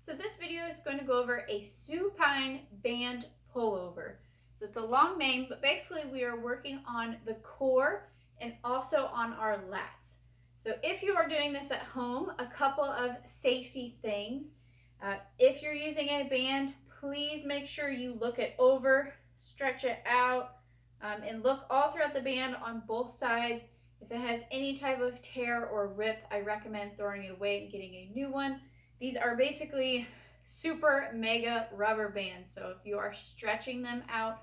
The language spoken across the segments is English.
So this video is going to go over a supine band pullover. So it's a long name, but basically we are working on the core and also on our lats. So if you are doing this at home, a couple of safety things. If you're using a band, please make sure you look it over, stretch it out, and look all throughout the band on both sides. If it has any type of tear or rip, I recommend throwing it away and getting a new one. These are basically super mega rubber bands. So if you are stretching them out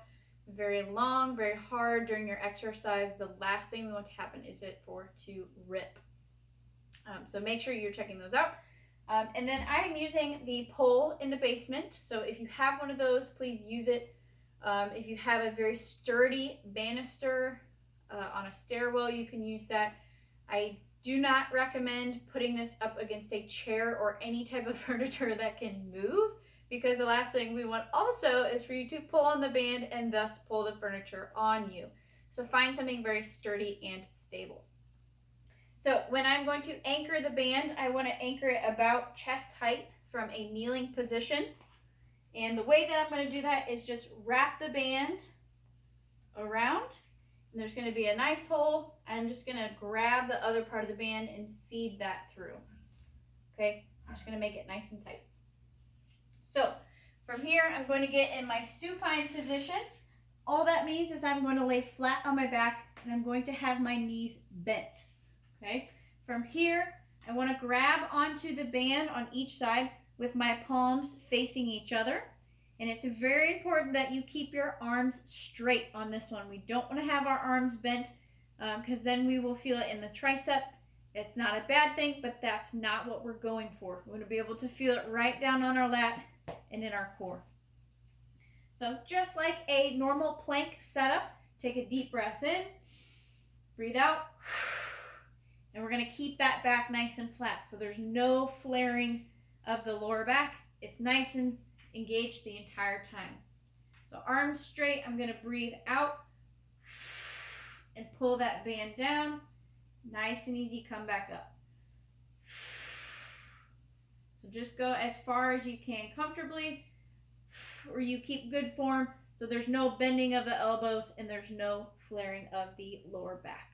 very long, very hard during your exercise, the last thing we want to happen is for it to rip. So make sure you're checking those out. And then I am using the pole in the basement. So if you have one of those, please use it. If you have a very sturdy banister on a stairwell, you can use that. I do not recommend putting this up against a chair or any type of furniture that can move, because the last thing we want also is for you to pull on the band and thus pull the furniture on you. So find something very sturdy and stable. So when I'm going to anchor the band, I want to anchor it about chest height from a kneeling position. And the way that I'm going to do that is just wrap the band around. And there's going to be a nice hole. I'm just going to grab the other part of the band and feed that through. Okay, I'm just going to make it nice and tight. So from here, I'm going to get in my supine position. All that means is I'm going to lay flat on my back and I'm going to have my knees bent. Okay, from here, I want to grab onto the band on each side with my palms facing each other. And it's very important that you keep your arms straight on this one. We don't want to have our arms bent because then we will feel it in the tricep. It's not a bad thing, but that's not what we're going for. We want to be able to feel it right down on our lat and in our core. So just like a normal plank setup, take a deep breath in, breathe out, and we're going to keep that back nice and flat. So there's no flaring of the lower back. It's nice and engaged the entire time. So arms straight, I'm going to breathe out and pull that band down. Nice and easy, come back up. So just go as far as you can comfortably, or you keep good form so there's no bending of the elbows and there's no flaring of the lower back.